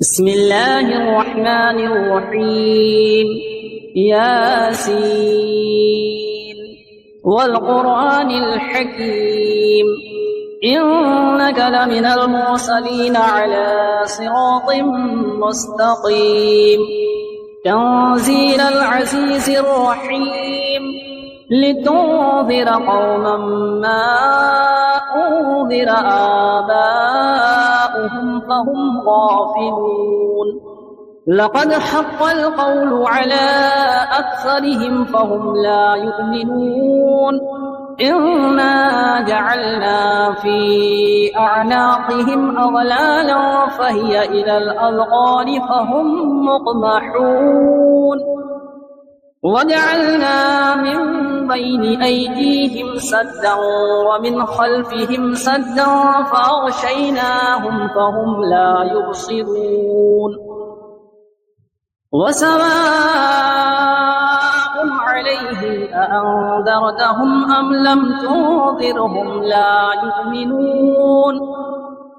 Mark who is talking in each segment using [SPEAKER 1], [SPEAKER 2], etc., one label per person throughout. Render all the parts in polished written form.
[SPEAKER 1] بسم الله الرحمن الرحيم. ياسين والقرآن الحكيم إنك لمن المرسلين على صراط مستقيم تنزيل العزيز الرحيم لتنذر قوما ما أنذر آباؤهم فهم غافلون لقد حق القول على أكثرهم فهم لا يؤمنون إنا جعلنا في أعناقهم أغلالا فهي إلى الأذقان فهم مقمحون وجعلنا من بين أيديهم سدا ومن خلفهم سدا فأغشيناهم فهم لا يبصرون وسواء عليهم أأنذرتهم أم لم تنذرهم لا يؤمنون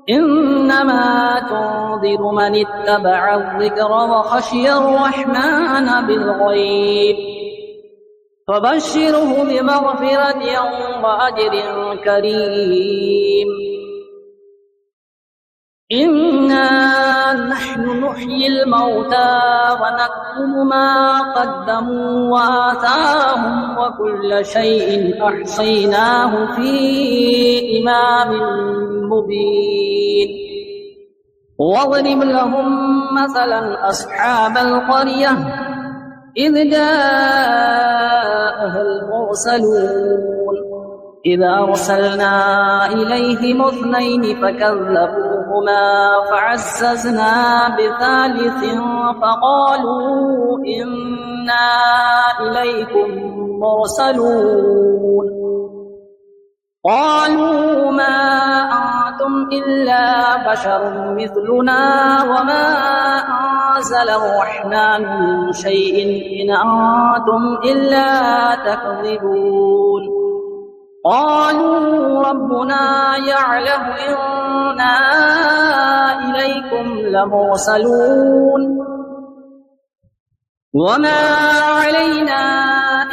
[SPEAKER 1] إنما تنذر من اتبع الذكر وخشي الرحمن بالغيب فبشره بمغفرة وأجر كريم إنا نحن نحيي الموتى ونكتب ما قدموا وآثارهم وكل شيء أحصيناه في إمام مبين واضرب لهم مثلا أصحاب القرية إذ جاءها المرسلون إذ أرسلنا إليهم اثنين فكذبوهما فعززنا بثالث فقالوا إنا إليكم مرسلون قالوا ما أنتم إلا بشر مثلنا وما أنزل الرحمن من شيء إن أنتم إلا تكذبون قالوا ربنا يعلم إنا إليكم لمرسلون وما علينا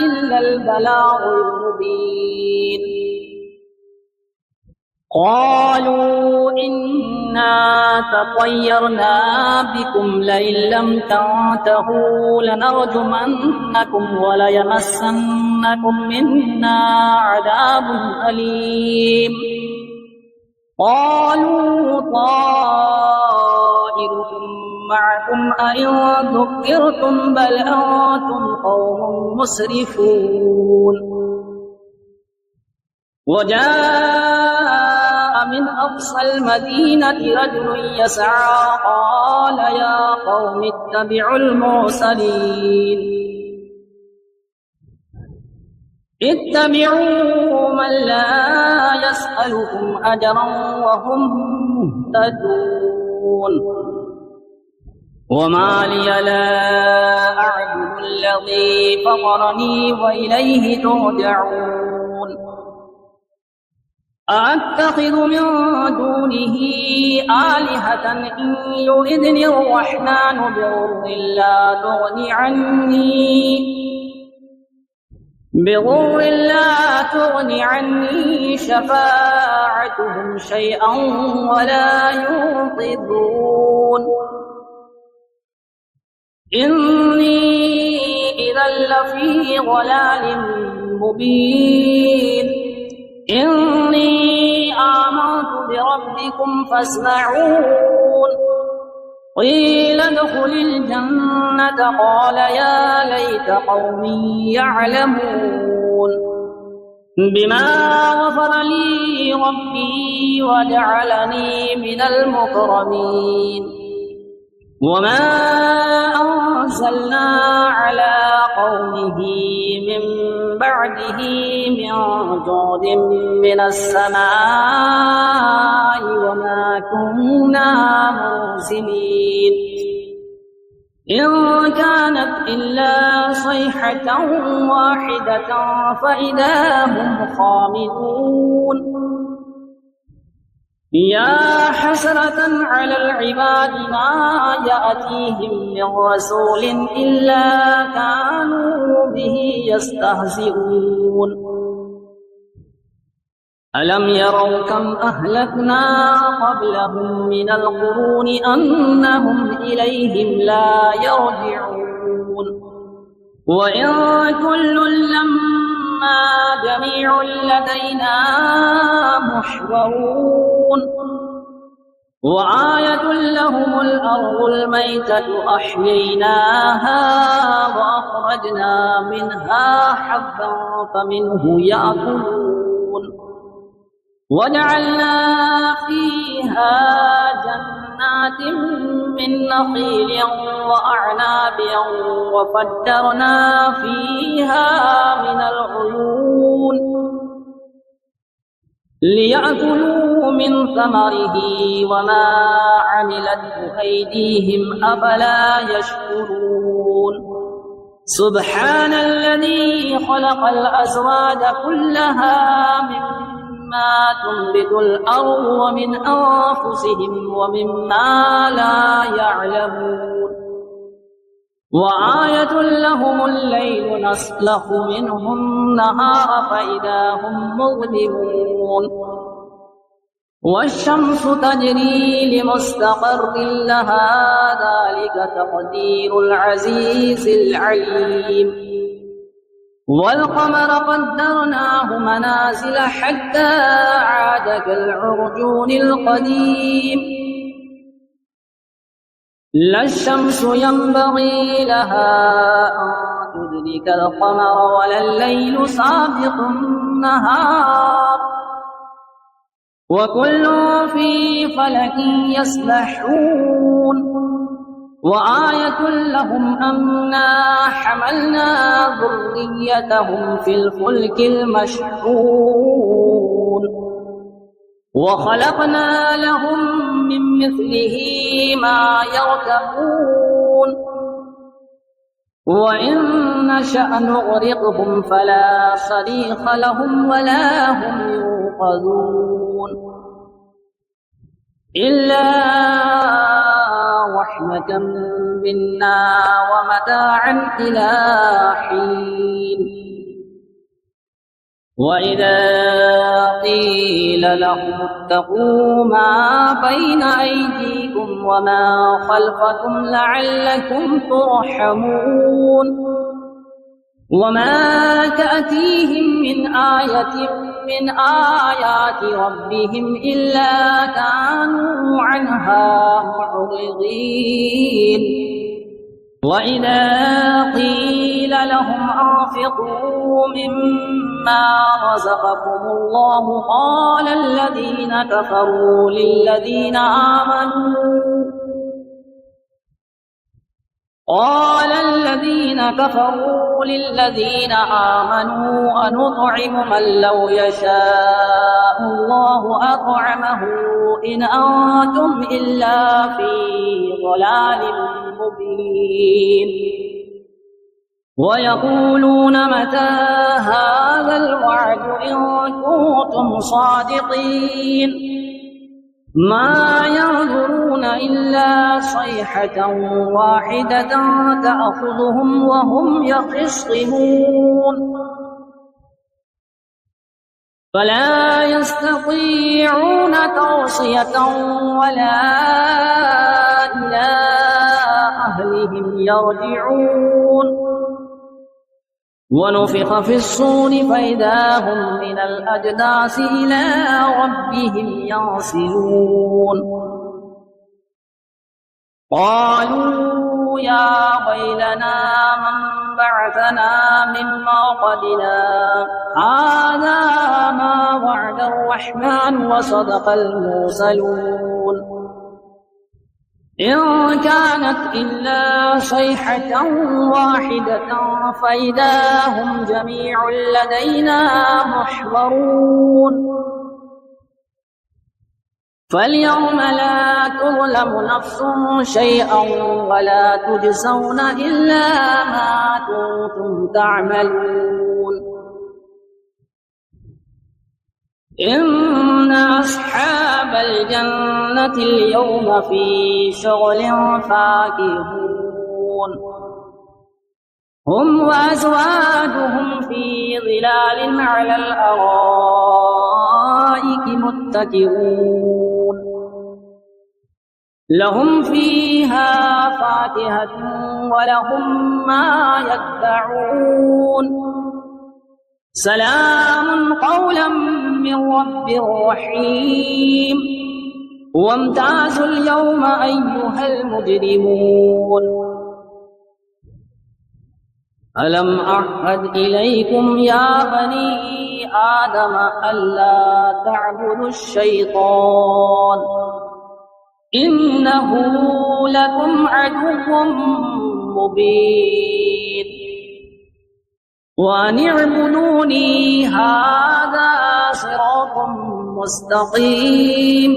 [SPEAKER 1] إلا البلاغ المبين قالوا إنا تطيرنا بكم لئن لم تنتهوا لنرجمنكم وليمسنكم منا عذاب أليم قالوا طائركم معكم أئن ذكرتم بل أنتم قوم مسرفون وجاء من أقصى المدينة رجل يسعى قال يا قوم اتبعوا المرسلين اتبعوا من لا يسألكم أجرا وهم مهتدون وما لي لا أعبد الذي فطرني وإليه ترجعون أأتخذ من دونه آلهة إن يردني الرحمن بضر لا تغني عني شفاعتهم شيئا ولا ينقذون إني إذا لفي ضلال مبين إني آمنت بربكم فاسمعون قيل ادخل الجنة قال يا ليت قومي يعلمون بما غفر لي ربي وجعلني من المكرمين وما أنزلنا على قومه من بعده من جود من السماء وما كنا منزلين إن كانت إلا صيحة واحدة فإذا هم خامدون يا حسرة على العباد ما يأتيهم من رسول إلا كانوا به يستهزئون ألم يروا كم أهلكنا قبلهم من القرون أنهم إليهم لا يرجعون وإن كل لما جميع لدينا محضرون وآية لهم الأرض الميتة أحييناها وأخرجنا منها حبا فمنه يأكلون وجعلنا فيها جنات من نخيل وأعناب وفجرنا فيها من العيون ليأكلوا من ثمره وما عملته أيديهم أفلا يشكرون سبحان الذي خلق الأزواج كلها مما تنبت الأرض ومن أنفسهم ومما لا يعلمون وآية لهم الليل نسلخ منه النهار فإذا هم مظلمون والشمس تجري لمستقر لها ذلك تقدير العزيز العليم والقمر قدرناه منازل حتى عاد كالعرجون القديم لا الشمس ينبغي لها أن تدرك القمر ولا الليل سابق النهار وكل في فلك يسبحون وآية لهم أنا حملنا ذريتهم في الفلك المشحون وخلقنا لهم من مثله ما يركبون وإن نشأ نغرقهم فلا صريخ لهم ولا هم ينقذون إلا رحمة منا ومتاعا إلى حين وإذا قيل لهم اتقوا ما بين أيديكم وما خلفكم لعلكم ترحمون وما تأتيهم من آية من آيات ربهم إلا كانوا عنها معرضين وإذا قيل لهم أنفقوا مما رزقكم الله قال الذين كفروا للذين آمنوا أنطعم من لو يشاء الله أطعمه إن أنتم إلا في ضلال مبين ويقولون متى هذا الوعد إن كنتم صادقين ما ينظرون إلا صيحة واحدة تأخذهم وهم يخصمون فلا يستطيعون توصية ولا إلى أهلهم يرجعون ونفخ في الصور فإذا هم من الأجداث إلى ربهم ينسلون قالوا يا ويلنا من بعثنا من مرقدنا هذا ما وعد الرحمن وصدق المرسلون إن كانت إلا صيحة واحدة فإذا هم جميع لدينا محضرون فاليوم لا تظلم نفس شيئا ولا تجزون إلا ما كنتم تعملون إن أصحاب الجنة اليوم في شغل فاكهون هم وأزواجهم في ظلال على الأرائك متكئون لهم فيها فاكهة ولهم ما يدعون سلام قولا من رب رحيم وامتازوا اليوم أيها المجرمون ألم أعهد إليكم يا بني آدم ألا تعبدوا الشيطان إنه لكم عدو مبين وأن اعبدوني هذا صراط مستقيم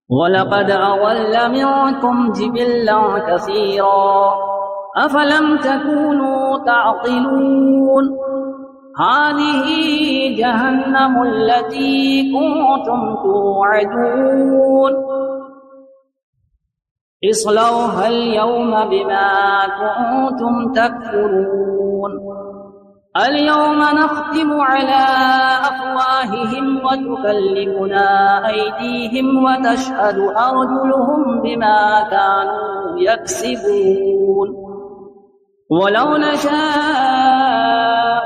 [SPEAKER 1] ولقد أضل منكم جبلا كثيرا أفلم تكونوا تعقلون هذه جهنم التي كنتم توعدون اصلوها اليوم بما كنتم تكفرون اليوم نختم على أفواههم وتكلمنا أيديهم وتشهد أرجلهم بما كانوا يكسبون ولو نشاء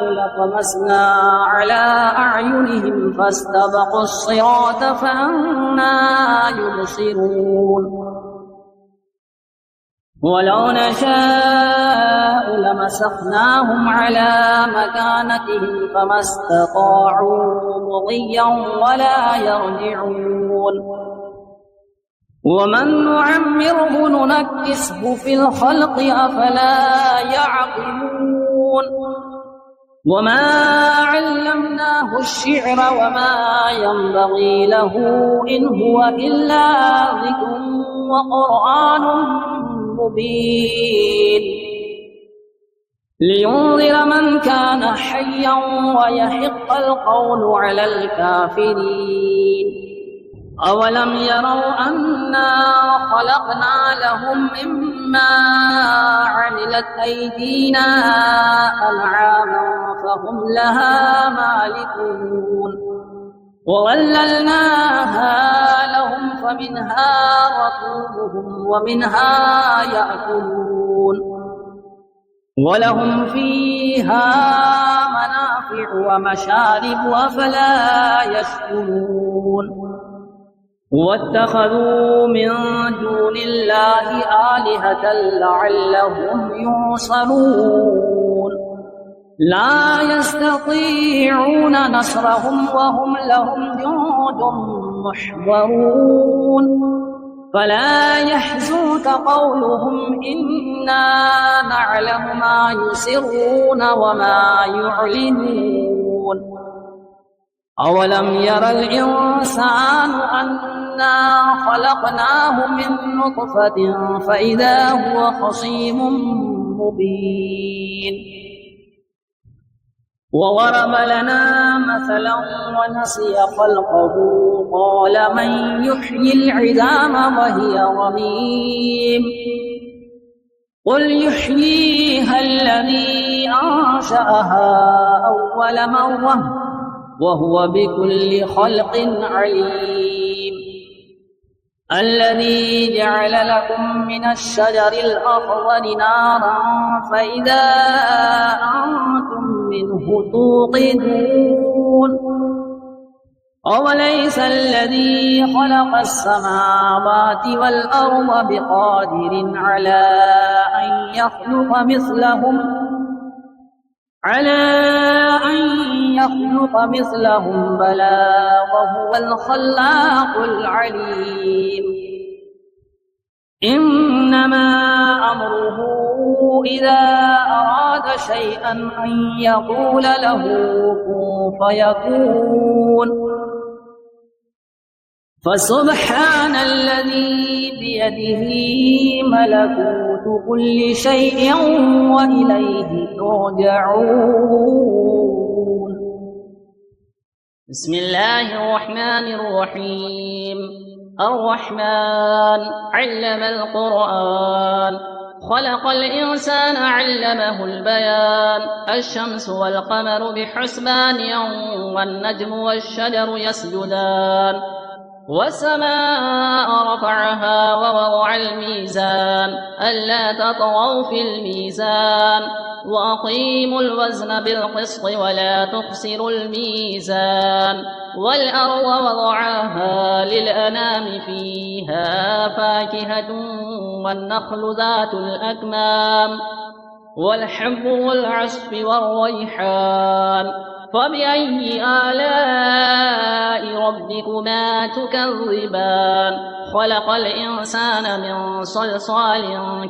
[SPEAKER 1] لطمسنا على أعينهم فاستبقوا الصراط فأنى يبصرون ولو نشاء لمسخناهم على مكانتهم فما استطاعوا مضيا ولا يرجعون ومن نعمره ننكسه في الخلق أفلا يعقلون وما علمناه الشعر وما ينبغي له إن هو إلا ذكر وقرآن مبين لينذر من كان حيا ويحق القول على الكافرين أولم يروا أنا خلقنا لهم مما عملت أيدينا أنعاما فهم لها مالكون وظللناها لهم فمنها ركوبهم ومنها يأكلون ولهم فيها منافع ومشارب أفلا يشكرون واتخذوا من دون الله آلهة لعلهم ينصرون لا يستطيعون نصرهم وهم لهم جند محضرون فلا يحزنك قولهم إنا نعلم ما يسرون وما يعلنون أولم ير الإنسان أنا خلقناه من نطفة فإذا هو خصيم مبين وضرب لنا مثلا ونسي خلقه قال من يحيي العظام وهي رميم قل يحييها الذي أنشأها أول مرة وهو بكل خلق عليم الذي جعل لكم من الشجر الأخضر نارا فإذا أنتم منه توقدون أوليس الذي خلق السماوات والأرض بقادر على أن يخلق مثلهم بلى وهو الخلاق العليم إنما أمره إذا أراد شيئا أن يقول له كن فيكون فسبحان الذي بيده ملكوت كل شيء وإليه ترجعون بسم الله الرحمن الرحيم. الرحمن علم القرآن، خلق الإنسان علمه البيان. الشمس والقمر بحسبان والنجم والشجر يسجدان. والسماء رفعها ووضع الميزان ألا تطغوا في الميزان وأقيموا الوزن بالقسط ولا تخسروا الميزان. والأرض وضعها للأنام فيها فاكهة والنخل ذات الأكمام والحب والعصف والريحان. فبأي آلاء ربكما تكذبان؟ خلق الإنسان من صلصال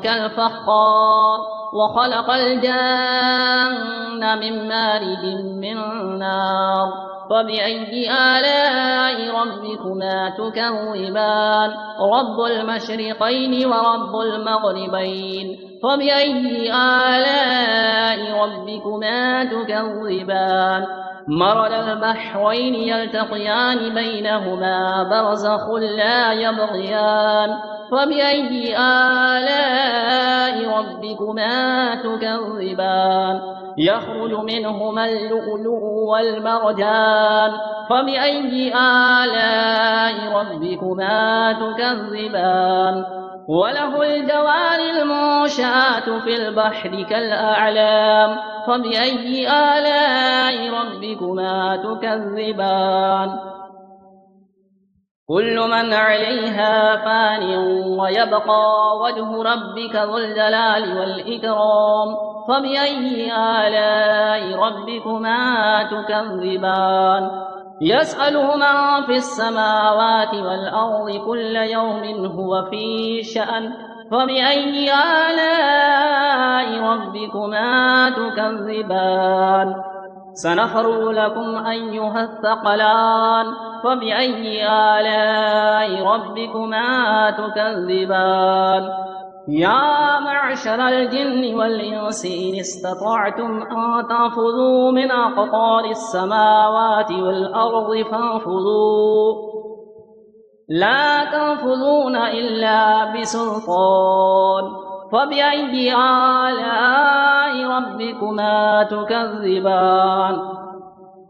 [SPEAKER 1] كالفخار وخلق الجن من مارج من نار. فبأي آلاء ربكما تكذبان؟ رب المشرقين ورب المغربين. فبأي آلاء ربكما تكذبان؟ مرج البحرين يلتقيان بينهما برزخ لا يبغيان. فبأي آلاء ربكما تكذبان؟ يخرج منهما اللؤلؤ والمرجان. فبأي آلاء ربكما تكذبان؟ وله الجوار المنشآت في البحر كالأعلام. فبأي آلاء ربكما تكذبان؟ كل من عليها فان ويبقى وجه ربك ذو الجلال والإكرام. فبأي آلاء ربكما تكذبان؟ يسأله من في السماوات والأرض كل يوم هو في شأن. فبأي آلاء ربكما تكذبان؟ سنفرغ لكم أيها الثقلان. فبأي آلاء ربكما تكذبان؟ يا معشر الجن والإنس إن استطعتم أن تنفذوا من أقطار السماوات والأرض فانفذوا، لا تنفذون إلا بسلطان. فبأي آلاء ربكما تكذبان؟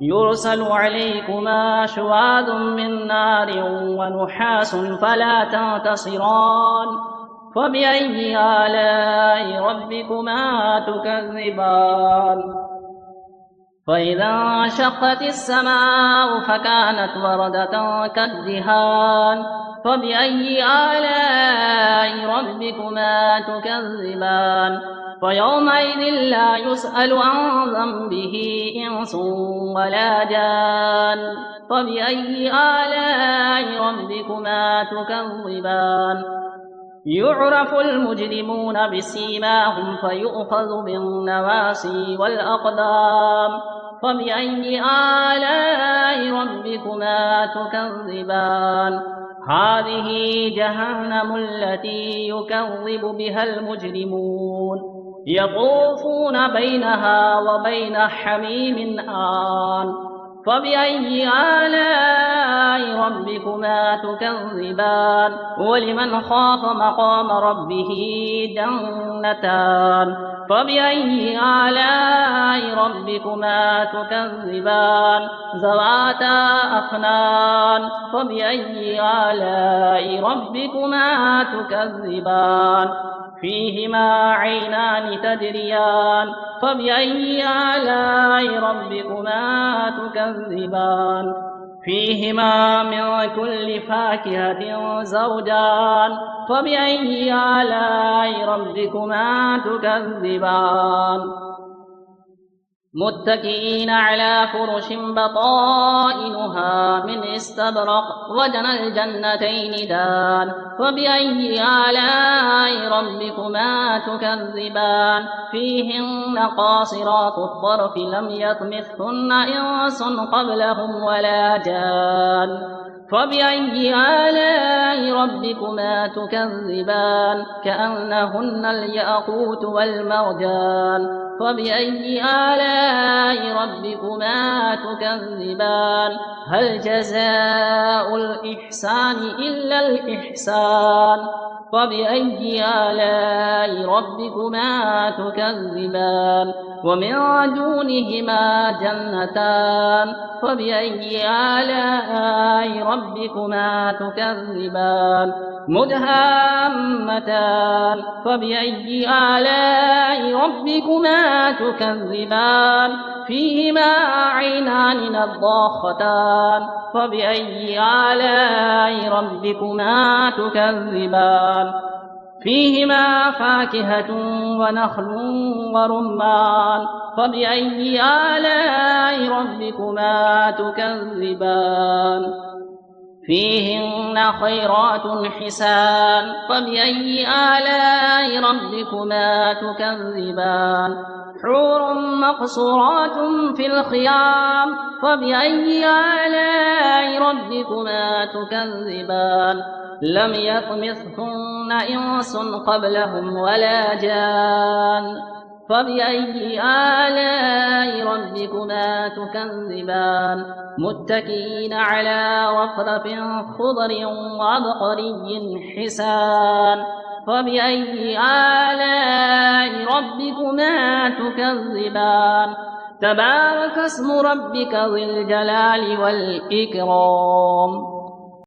[SPEAKER 1] يرسل عليكما شواظ من نار ونحاس فلا تنتصران. فبأي آلاء ربكما تكذبان؟ فإذا انشقت السماء فكانت وردة كالدهان. فبأي آلاء ربكما تكذبان؟ فيومئذ لا يسأل عن ذنبه إنس ولا جان. فبأي آلاء ربكما تكذبان؟ يعرف المجرمون بسيماهم فيؤخذ بالنواصي والأقدام. فبأي آلاء ربكما تكذبان؟ هذه جهنم التي يكذب بها المجرمون يطوفون بينها وبين حميم آن. فبأي آلاء ربكما تكذبان؟ ولمن خاف مقام ربه جنتان. فبأي آلاء ربكما تكذبان؟ ذواتا أفنان. فبأي آلاء ربكما تكذبان؟ فيهما عينان تجريان. فبأي آلاء ربكما تكذبان؟ فيهما من كل فاكهة زوجان. فبأي آلاء ربكما تكذبان؟ متكئين على فرش بطائنها من استبرق وجنى الجنتين دان. فبأي آلاء ربكما تكذبان؟ فيهن قاصرات الطرف لم يطمثهن إنس قبلهم ولا جان. فبأي آلاء ربكما تكذبان كأنهن الياقوت والمرجان فبأي آلاء ربكما تكذبان هل جزاء الإحسان إلا الإحسان فبأي آلاء ربكما تكذبان ومن دونهما جنتان فبأي آلاء ربكما تكذبان مدهامتان فبأي آلاء ربكما تكذبان فيهما عينان نضاختان فبأي آلاء ربكما تكذبان فيهما فاكهة ونخل ورمان فبأي آلاء ربكما تكذبان فيهن خيرات حسان فبأي آلاء ربكما تكذبان حور مقصورات في الخيام فبأي آلاء ربكما تكذبان لم يطمثهن إنس قبلهم ولا جان فبأي آلاء ربكما تكذبان متكئين على رفرف خضر وعبقري حسان فبأي آلاء ربكما تكذبان تبارك اسم ربك ذي الجلال والإكرام